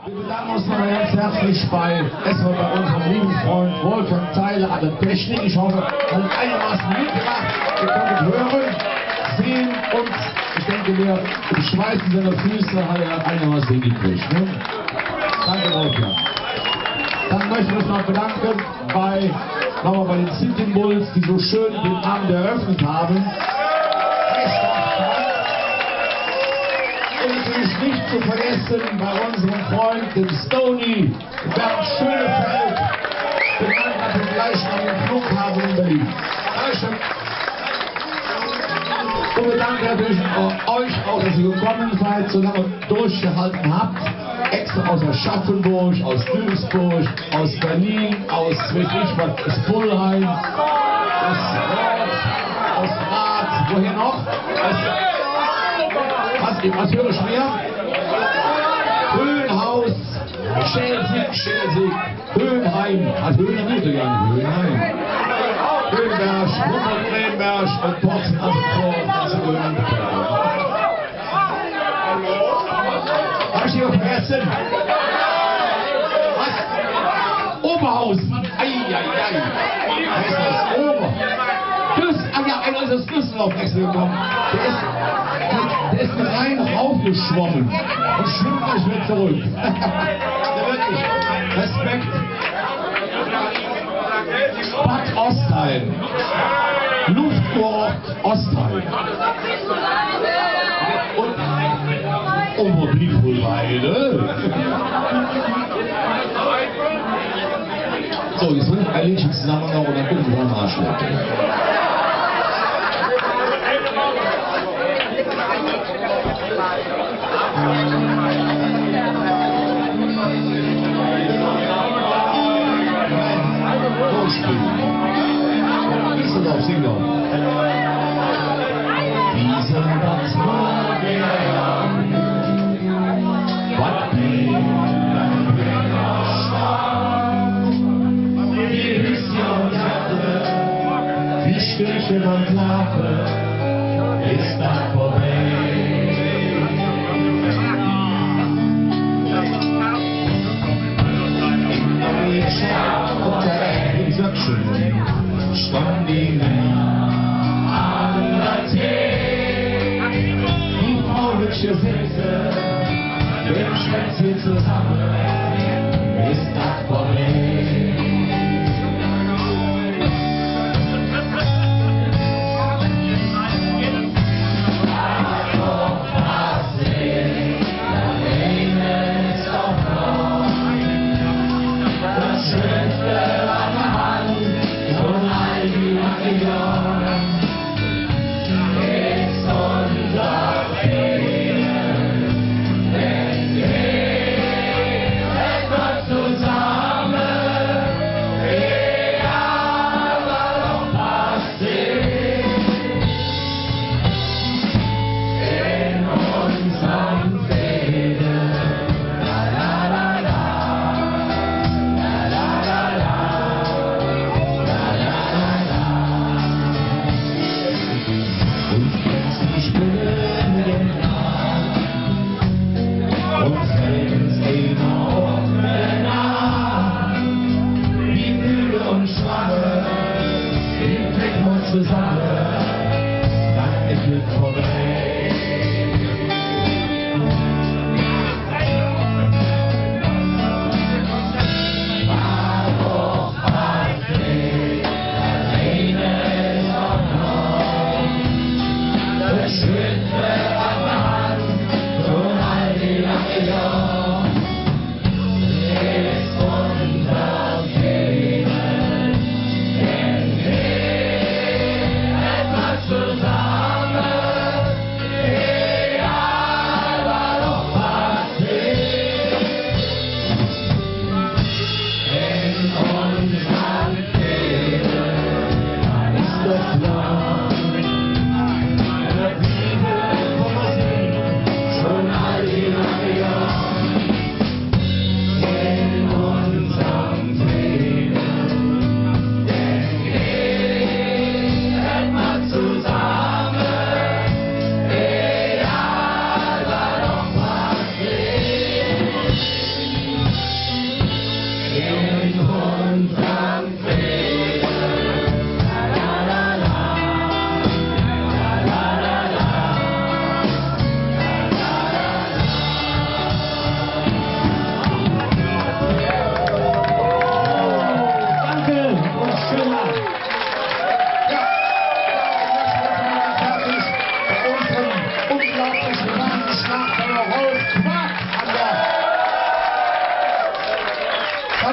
Wir bedanken uns noch ganz herzlich erstmal bei unserem lieben Freund Wolfgang Theiler an der Technik. Ich hoffe, er hat einigermaßen mitgemacht. Ihr konntet hören, sehen und ich denke, wir schweißen seine Füße, hat er einigermaßen hingekriegt. Ne? Danke, Wolfgang. Dann möchten wir uns noch bedanken nochmal bei den Sitting Bulls, die so schön den Abend eröffnet haben. Und natürlich nicht zu vergessen bei unserem Freund, dem Stony, Bernd Schönefeld, benannt nach dem gleichnamigen Flughafen in Berlin. Dankeschön. Und wir danken natürlich euch auch, dass ihr gekommen seid, so lange durchgehalten habt. Extra aus Aschaffenburg, aus Duisburg, aus Berlin, aus Pullheim, aus Rath, woher noch? Was höre ich mehr? Höhenhaus, Schelsig, Höhenheim, Höhen nicht gegangen, Höhenheim. Höhenberg, Humboldt-Bremenberg und Porzen, also Hab ich hier vergessen? Was? Oberhausen. Eieiei. Heißt das Ober? Einer ist aus Düsseldorf extra gekommen. Der ist rein raufgeschwommen und schwimmt gleich wieder zurück. Wirklich. Respekt. Bad Ostheim. Luftkurort Ostheim. Und Oberblickwohlweide. So, jetzt bringt ein Liedchen zusammen noch und dann gucken wir mal Arschleck. Düsseldorf, sing doch. Dieser Nacht morgen, was wie Stückchen und Lache ist das vorbei. Und der Söckchen stand die an der Tee. Die Frauliche Sitze, dem Schwänzchen zusammen ist das Problem.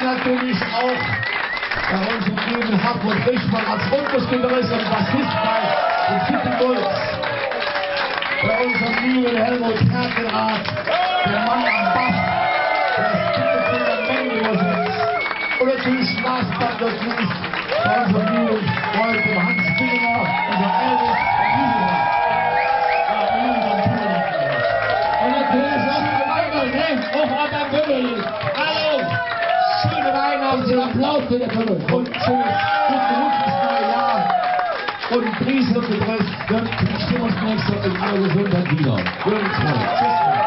natürlich auch bei unserem lieben Hartmut Richtmann als Rundfußgitarrist und Bassist bei den City Bulls. Bei unserem lieben Helmut Herkenrath, der Mann am Bass, der das dicke Fundament übersetzt. Und natürlich last but not least bei unserem lieben Freund dem Hans Billinger, unser Elvis und natürlich auch der Weihnachten, ne? Auch an der Bühne. Hallo! Schöne Weihnachten, Applaus für den Bühne. Und schönes, gut gerutsches neues Jahr. Und Prise und Gebrüst, dann stimmen wir uns nächstes Mal in aller Gesundheit wieder. Wir uns freuen. Tschüss.